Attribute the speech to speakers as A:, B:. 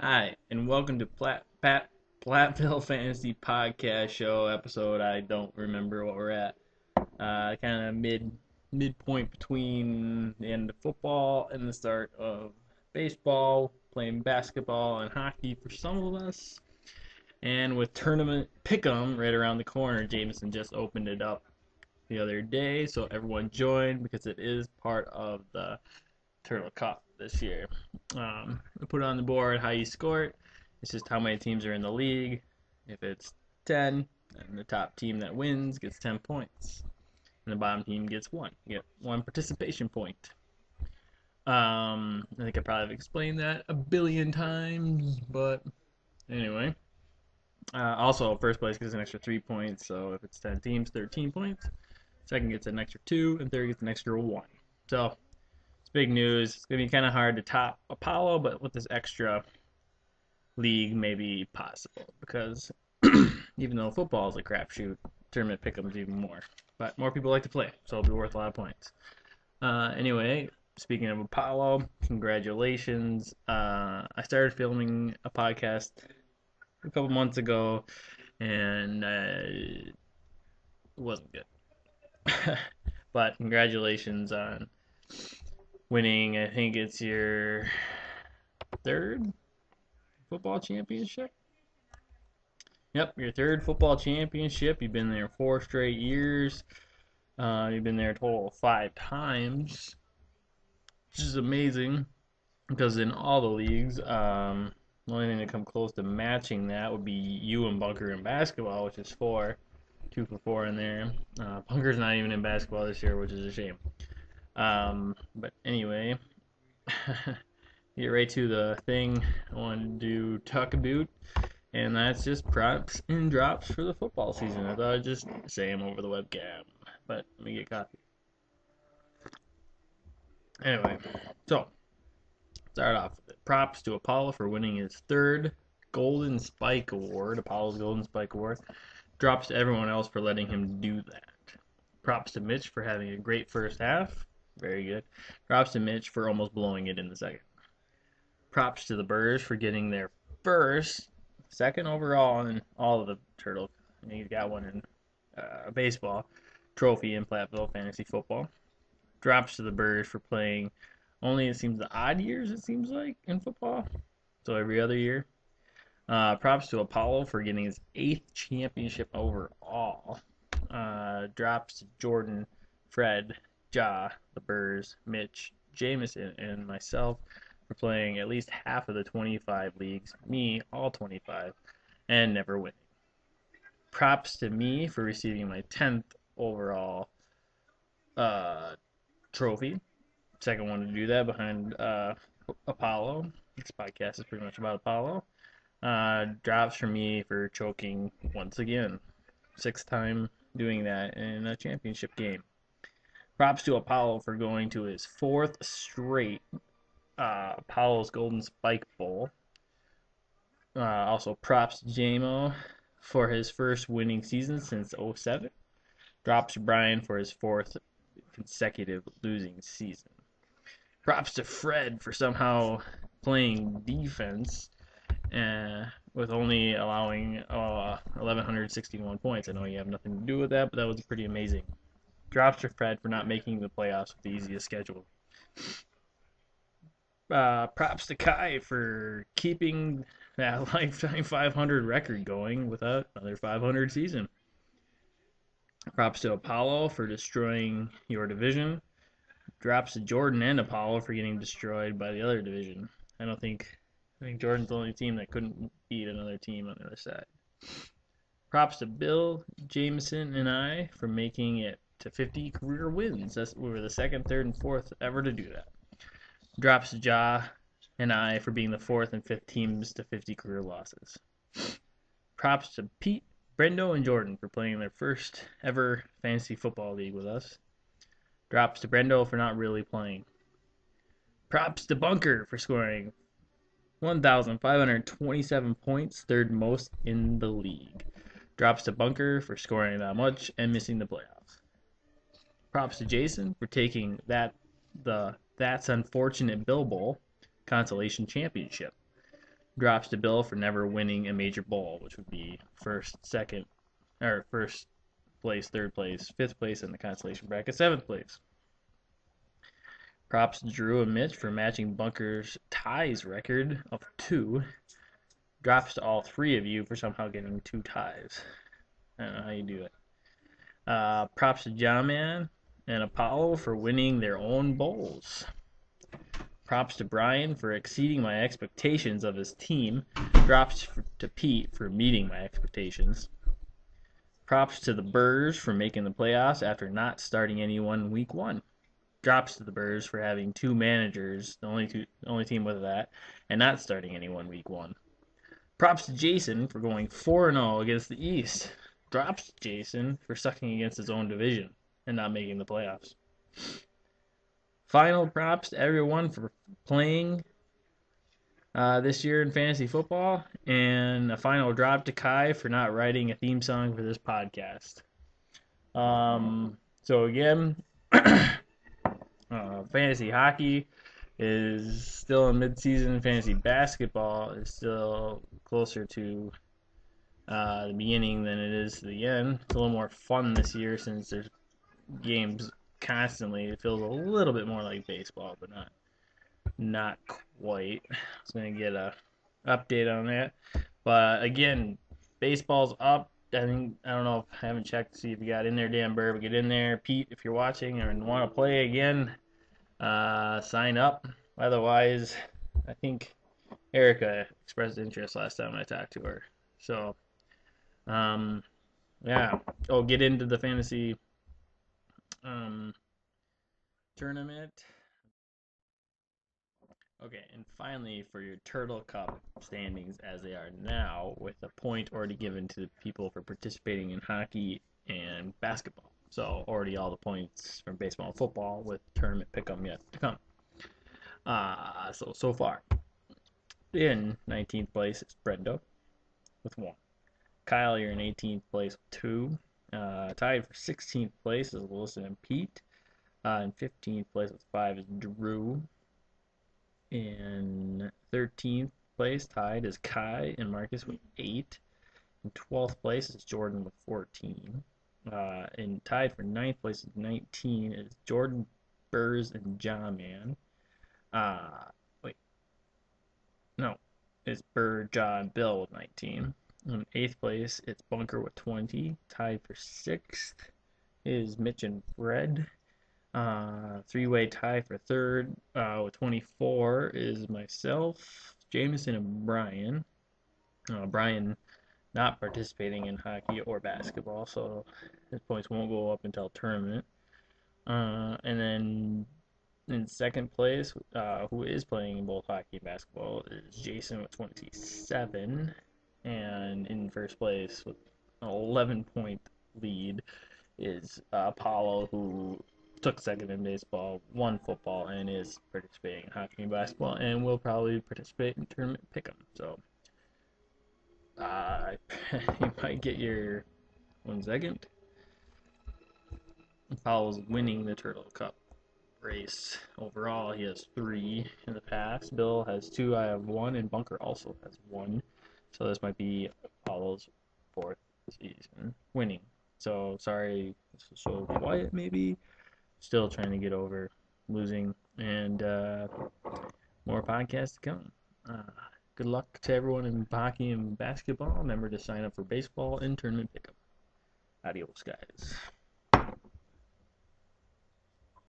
A: Hi, and welcome to Platteville Fantasy Podcast Show episode. I don't remember what we're at. Kind of midpoint between the end of football and the start of baseball, playing basketball and hockey for some of us. And with tournament pick'em right around the corner, Jameson just opened it up the other day, so everyone joined because it is part of the Turtle Cup this year. I put it on the board how you score it. It's just how many teams are in the league. If it's 10, then the top team that wins gets 10 points. And the bottom team gets 1. You get 1 participation point. I think I probably have explained that a billion times, but anyway. Also, first place gets an extra 3 points, so if it's 10 teams, 13 points. Second gets an extra 2, and third gets an extra 1. So, it's big news. It's going to be kind of hard to top Apollo, but with this extra league, maybe possible. Because even though football is a crapshoot, tournament pick'em's even more. But more people like to play, so it'll be worth a lot of points. Anyway, speaking of Apollo, congratulations. I started filming a podcast a couple months ago, and it wasn't good. But congratulations on winning. I think it's your third football championship. Yep, your third football championship. You've been there 4 straight years. You've been there a total of 5 times, which is amazing because in all the leagues, the only thing that come close to matching that would be you and Bunker in basketball, which is 4, 2 for 4 in there. Bunker's not even in basketball this year, which is a shame. But anyway, get right to the thing I wanted to talk about, and that's just props and drops for the football season. I thought I'd just say them over the webcam, but let me get coffee. Anyway, so start off with it. Props to Apollo for winning his 3rd Golden Spike Award, Apollo's Golden Spike Award. Drops to everyone else for letting him do that. Props to Mitch for having a great first half. Very good. Props to Mitch for almost blowing it in the second. Props to the Burrs for getting their second overall in all of the Turtle. He's got one in baseball trophy in Platteville Fantasy Football. Drops to the Burrs for playing only, it seems, the odd years, it seems like, in football. So every other year. Props to Apollo for getting his 8th championship overall. Drops to Jordan, Fred, Ja, the Burrs, Mitch, Jameson, and myself for playing at least half of the 25 leagues, me, all 25, and never winning. Props to me for receiving my 10th overall trophy. Second one to do that behind Apollo. This podcast is pretty much about Apollo. Drops for me for choking once again. 6th time doing that in a championship game. Props to Apollo for going to his 4th straight Apollo's Golden Spike Bowl. Also, props to JMO for his first winning season since 07. Drops to Brian for his 4th consecutive losing season. Props to Fred for somehow playing defense with only allowing 1,161 points. I know you have nothing to do with that, but that was pretty amazing. Drops to Fred for not making the playoffs with the easiest schedule. Props to Kai for keeping that lifetime 500 record going without another 500 season. Props to Apollo for destroying your division. Drops to Jordan and Apollo for getting destroyed by the other division. I think Jordan's the only team that couldn't beat another team on the other side. Props to Bill, Jameson, and I for making it to 50 career wins. We were the 2nd, 3rd, and 4th ever to do that. Drops to Ja and I for being the 4th and 5th teams to 50 career losses. Props to Pete, Brendo, and Jordan for playing their first ever fantasy football league with us. Drops to Brendo for not really playing. Props to Bunker for scoring 1,527 points, 3rd most in the league. Drops to Bunker for scoring that much and missing the playoffs. Props to Jason for taking That's Unfortunate Bill Bowl consolation championship. Drops to Bill for never winning a major bowl, which would be first, second, or first place, third place, fifth place in the consolation bracket, seventh place. Props to Drew and Mitch for matching Bunker's ties record of 2. Drops to all 3 of you for somehow getting 2 ties. I don't know how you do it. Props to John Man and Apollo for winning their own bowls. Props to Brian for exceeding my expectations of his team. Drops to Pete for meeting my expectations. Props to the Burrs for making the playoffs after not starting anyone week 1. Drops to the Burrs for having 2 managers, the only team with that, and not starting anyone week 1. Props to Jason for going 4-0 against the East. Drops to Jason for sucking against his own division and not making the playoffs. Final props to everyone for playing this year in fantasy football, and a final drop to Kai for not writing a theme song for this podcast. So again, fantasy hockey is still in midseason. Fantasy basketball is still closer to the beginning than it is to the end. It's a little more fun this year since there's games constantly. It feels a little bit more like baseball, but not quite. I was gonna get a update on that, but again, baseball's up. I don't know if I haven't checked to see if you got in there, Dan Burr, but get in there. Pete, if you're watching and want to play again, sign up. Otherwise, I think Erica expressed interest last time I talked to her. So, yeah. Oh, get into the fantasy tournament. Okay, and finally, for your Turtle Cup standings as they are now, with a point already given to people for participating in hockey and basketball. So already all the points from baseball and football, with tournament pick'em yet to come. So far, in 19th place is Brendo with 1. Kyle, you're in 18th place with 2. Tied for 16th place is Wilson and Pete. In 15th place with 5 is Drew. In 13th place, tied, is Kai and Marcus with 8. In 12th place is Jordan with 14. And tied for 9th place with 19 is Jordan, Burrs, and John Man. It's Burr, John, Bill with 19. In 8th place, it's Bunker with 20. Tied for 6th is Mitch and Fred. Three-way tie for 3rd with 24 is myself, Jameson, and Brian. Brian not participating in hockey or basketball, so his points won't go up until tournament. And then in 2nd place, who is playing in both hockey and basketball, is Jason with 27. And in 1st place with an 11-point lead is Apollo, who took 2nd in baseball, won football, and is participating in hockey and basketball, and will probably participate in tournament pick'em. So you might get your 1 second. Apollo's winning the Turtle Cup race overall. He has 3 in the past. Bill has 2. I have 1, and Bunker also has 1. So this might be Apollo's 4th season winning. So sorry, this was so quiet. Maybe still trying to get over losing, and more podcasts to come. Good luck to everyone in hockey and basketball. Remember to sign up for baseball and tournament pickup. Adios, guys.